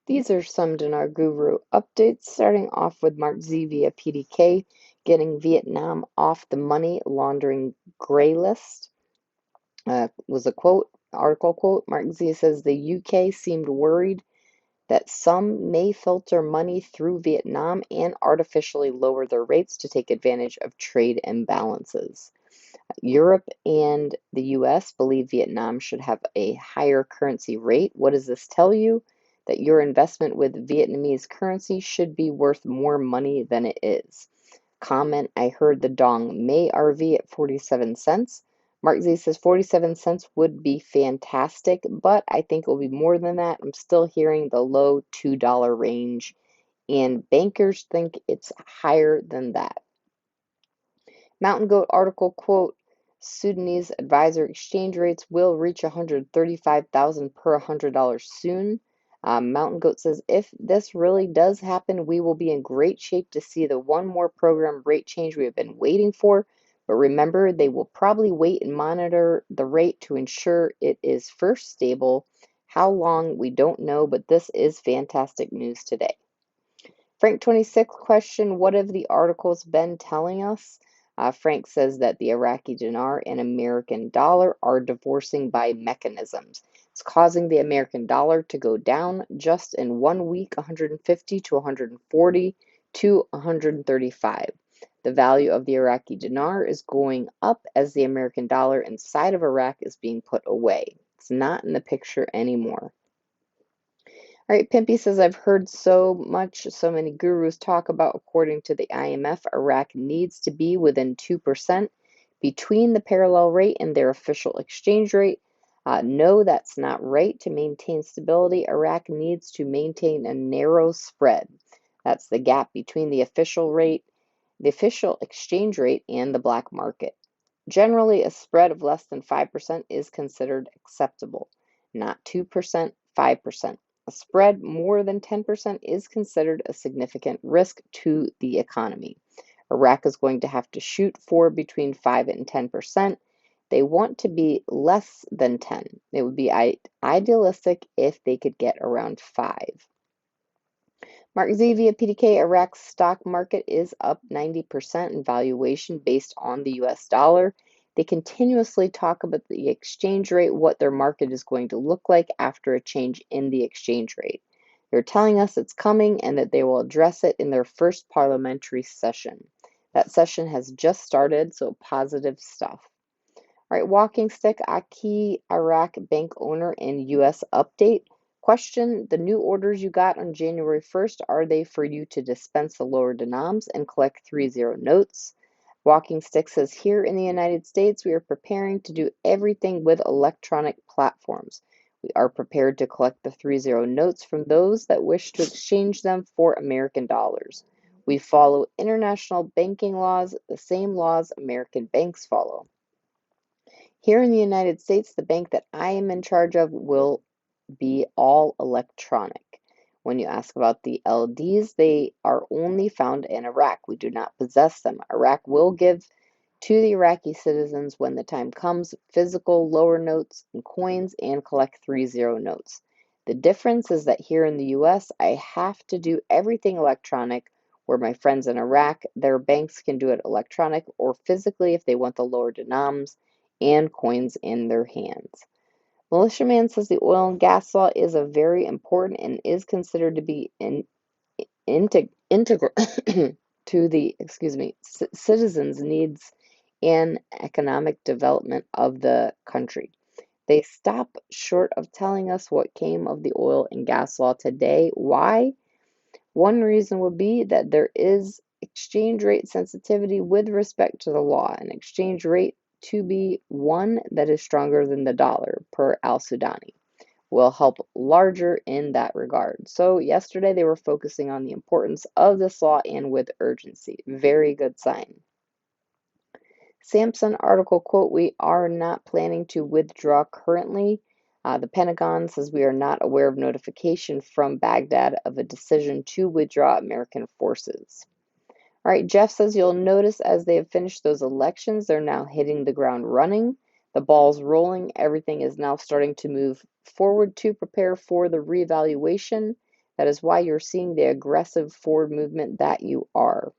These are some Dinar Guru updates, starting off with Mark Z via PDK, getting Vietnam off the money laundering gray list. Was a quote, article quote. Mark Z says the UK seemed worried that some may filter money through Vietnam and artificially lower their rates to take advantage of trade imbalances. Europe and the US believe Vietnam should have a higher currency rate. What does this tell you? That your investment with Vietnamese currency should be worth more money than it is. Comment, I heard the Dong May RV at 47 cents. Mark Z says 47 cents would be fantastic, but I think it will be more than that. I'm still hearing the low $2 range, and bankers think it's higher than that. Mountain Goat article quote, Sudanese advisor exchange rates will reach 135,000 per $100 soon. Mountain Goat says if this really does happen, we will be in great shape to see the one more program rate change we have been waiting for. But remember, they will probably wait and monitor the rate to ensure it is first stable. How long, we don't know, but this is fantastic news today. Frank 26 question, what have the articles been telling us? Frank says that the Iraqi dinar and American dollar are divorcing by mechanisms. It's causing the American dollar to go down just in 1 week, 150 to 140 to 135. The value of the Iraqi dinar is going up as the American dollar inside of Iraq is being put away. It's not in the picture anymore. All right, Pimpy says, I've heard so many gurus talk about, according to the IMF, Iraq needs to be within 2% between the parallel rate and their official exchange rate. No, that's not right. To maintain stability, Iraq needs to maintain a narrow spread. That's the gap between the official rate, the official exchange rate, and the black market. Generally, a spread of less than 5% is considered acceptable, not 2%, 5%. A spread more than 10% is considered a significant risk to the economy. Iraq is going to have to shoot for between 5 and 10%. They want to be less than 10. It would be idealistic if they could get around 5. Mark Z via PDK, Iraq's stock market is up 90% in valuation based on the US dollar. They continuously talk about the exchange rate, what their market is going to look like after a change in the exchange rate. They're telling us it's coming and that they will address it in their first parliamentary session. That session has just started, so positive stuff. All right, walking stick, Aki Iraq bank owner and US update. Question, the new orders you got on January 1st, are they for you to dispense the lower denoms and collect 30 notes? Walking Stick says, here in the United States, we are preparing to do everything with electronic platforms. We are prepared to collect the 30 notes from those that wish to exchange them for American dollars. We follow international banking laws, the same laws American banks follow. Here in the United States, the bank that I am in charge of will be all electronic. When you ask about the LDs, they are only found in Iraq. We do not possess them. Iraq will give to the Iraqi citizens, when the time comes, physical lower notes and coins and collect 30 notes. The difference is that here in the US, I have to do everything electronic, where my friends in Iraq, their banks can do it electronic or physically if they want the lower denoms and coins in their hands. Militiaman says the oil and gas law is a very important and is considered to be integral to the citizens' needs and economic development of the country. They stop short of telling us what came of the oil and gas law today. Why? One reason would be that there is exchange rate sensitivity with respect to the law. An exchange rate to be one that is stronger than the dollar per al-Sudani will help larger in that regard. So yesterday they were focusing on the importance of this law and with urgency. Very good sign. Samson article quote, we are not planning to withdraw currently. The Pentagon says we are not aware of notification from Baghdad of a decision to withdraw American forces. All right, Jeff says you'll notice as they have finished those elections, they're now hitting the ground running. The ball's rolling. Everything is now starting to move forward to prepare for the reevaluation. That is why you're seeing the aggressive forward movement that you are.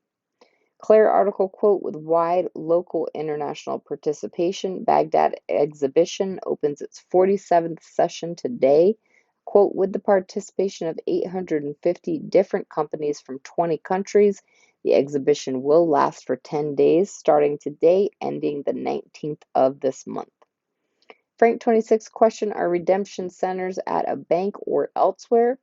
Claire article quote, with wide local international participation, Baghdad exhibition opens its 47th session today. Quote, with the participation of 850 different companies from 20 countries, the exhibition will last for 10 days, starting today, ending the 19th of this month. Frank 26 question, are redemption centers at a bank or elsewhere?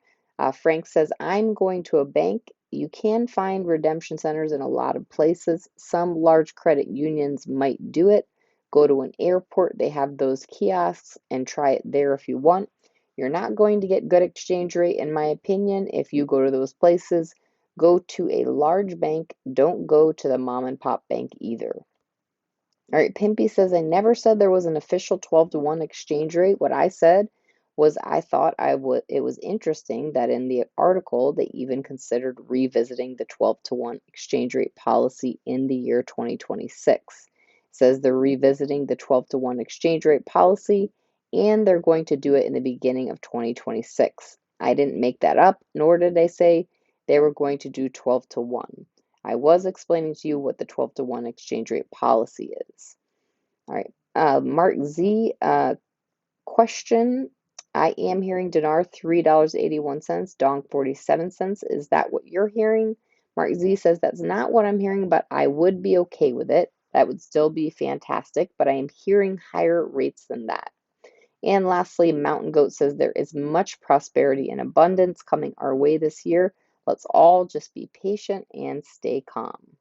Frank says, I'm going to a bank. You can find redemption centers in a lot of places. Some large credit unions might do it. Go to an airport, they have those kiosks, and try it there if you want. You're not going to get good exchange rate, in my opinion, if you go to those places. Go to a large bank. Don't go to the mom and pop bank either. All right, Pimpy says, I never said there was an official 12-to-1 exchange rate. What I said was I thought it was interesting that in the article they even considered revisiting the 12-to-1 exchange rate policy in the year 2026. It says they're revisiting the 12-to-1 exchange rate policy and they're going to do it in the beginning of 2026. I didn't make that up, nor did I say they were going to do 12-to-1. I was explaining to you what the 12-to-1 exchange rate policy is. All right. Mark Z, question. I am hearing dinar $3.81, dong 47 cents. Is that what you're hearing? Mark Z says that's not what I'm hearing, but I would be okay with it. That would still be fantastic, but I am hearing higher rates than that. And lastly, Mountain Goat says there is much prosperity and abundance coming our way this year. Let's all just be patient and stay calm.